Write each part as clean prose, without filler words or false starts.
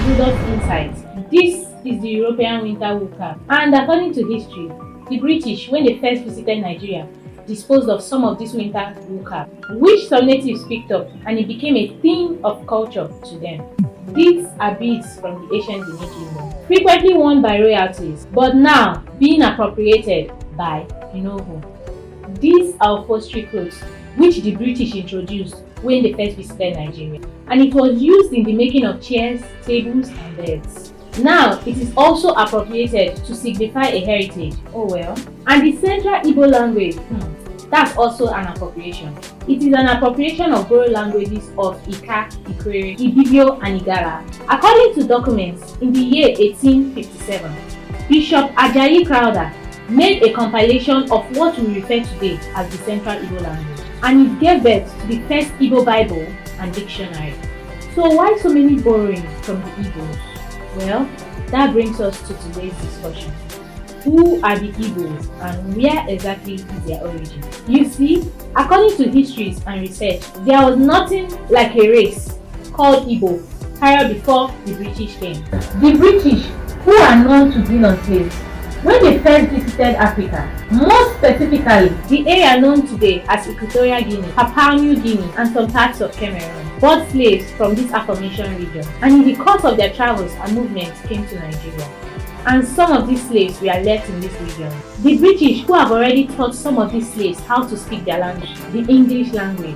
Rudolph's insight. This is the European winter wool cap, and according to history, the British, when they first visited Nigeria, disposed of some of this winter wool cap, which some natives picked up, and it became a thing of culture to them. These are beads from the ancient Benin Kingdom, frequently worn by royalties, but now being appropriated by you know who. These are upholstery clothes, which the British introduced when they first visited Nigeria, and it was used in the making of chairs, tables, and beds. Now, it is also appropriated to signify a heritage. Oh well. And the Central Igbo language, that's also an appropriation. It is an appropriation of borrowed languages of Ika, IKWERRE, Ibibio, and Igala. According to documents, in the year 1857, Bishop Ajayi Crowther made a compilation of what we refer today as the Central Igbo language, and it gave birth to the first Igbo Bible and dictionary. So why so many borrowing from the Igbos? Well, that brings us to today's discussion. Who are the Igbos and where exactly is their origin? You see, according to histories and research, there was nothing like a race called Igbo prior before the British came. The British, who are known to deal on slaves, when they first visited Africa, most specifically the area known today as Equatorial Guinea, Papua New Guinea, and some parts of Cameroon, bought slaves from this aforementioned region, and in the course of their travels and movements came to Nigeria. And some of these slaves were left in this region. The British, who have already taught some of these slaves how to speak their language, the English language,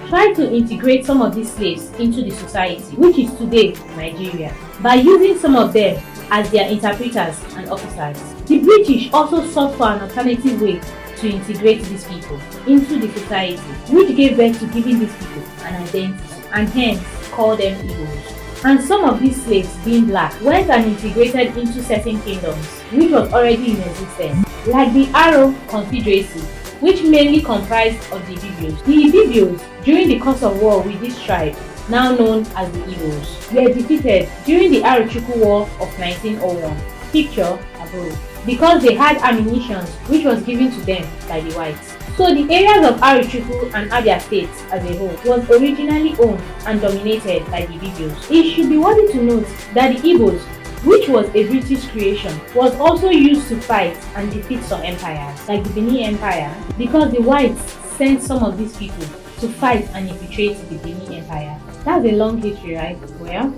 tried to integrate some of these slaves into the society, which is today Nigeria, by using some of them as their interpreters and officers. The British also sought for an alternative way to integrate these people into the society, which gave birth to giving these people an identity, and hence called them Igbos. And some of these slaves, being black, went and integrated into certain kingdoms which was already in existence, like the Aro Confederacy, which mainly comprised of the Ibibios. The Ibibios, during the course of war with this tribe, now known as the Igbos, were defeated during the Arochukwu War of 1901, picture above, because they had ammunition which was given to them by the whites. So the areas of Arochukwu and Abia states as a whole was originally owned and dominated by the Igbos. It should be worthy to note that the Igbos, which was a British creation, was also used to fight and defeat some empires, like the Benin Empire, because the whites sent some of these people to fight and infiltrate the Benin Empire. That's a long history, right? Well,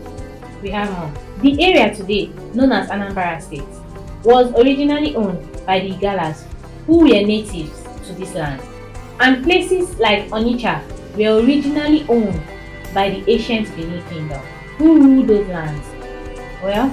we have more. The area today, known as Anambra State, was originally owned by the Igalas, who were natives to this land. And places like Onitsha were originally owned by the ancient Benin Kingdom, who ruled those lands. Well,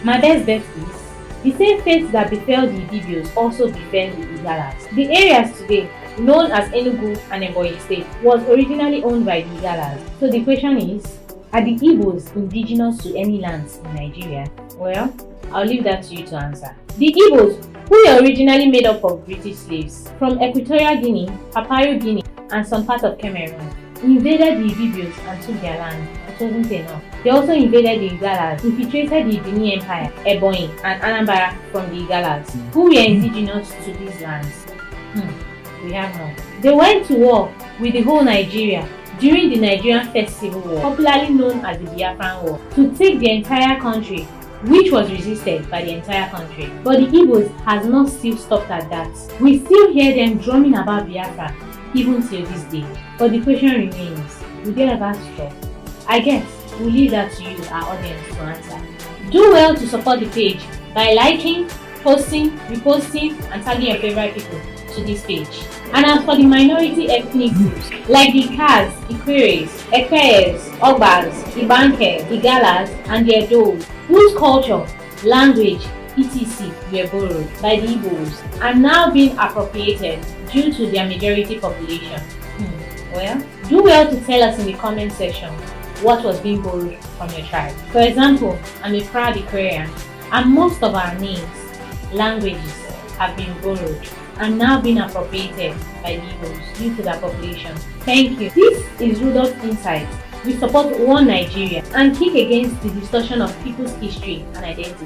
my best bet is, the same fate that befell the Ibibios also befell the Igalas. The areas today, known as Enugu and Ebonyi State, was originally owned by the Igalas. So the question is, are the Igbos indigenous to any lands in Nigeria? Well, I'll leave that to you to answer. The Igbos, who were originally made up of British slaves from Equatorial Guinea, Papua New Guinea, and some part of Cameroon, invaded the Ibibios and took their land. It wasn't enough. They also invaded the Igalas, infiltrated the Benin Empire, Ebonyi, and Anambra from the Igalas, who were indigenous to these lands. We have more. They went to war with the whole Nigeria during the Nigerian First Civil War, popularly known as the Biafran War, to take the entire country, which was resisted by the entire country. But the Igbos has not still stopped at that. We still hear them drumming about Biafra even till this day. But the question remains, will they ever stop? I guess we'll leave that to you, our audience, to answer. Do well to support the page by liking, posting, reposting, and tagging your favorite people to this page. And as for the minority ethnic groups like the Kaz, IKWERREs, IKWERREs, Ogbas, Ibanke, Igalas, and the Edos, whose culture, language, etc. were borrowed by the Igbos and now being appropriated due to their majority population. Well, do well to tell us in the comment section what was being borrowed from your tribe. For example, I'm a proud IKWERREan, and most of our names, languages have been borrowed and now being appropriated by the Igbos due to their population. Thank you. This is Rudolph's Insight. We support one Nigeria and kick against the distortion of people's history and identity.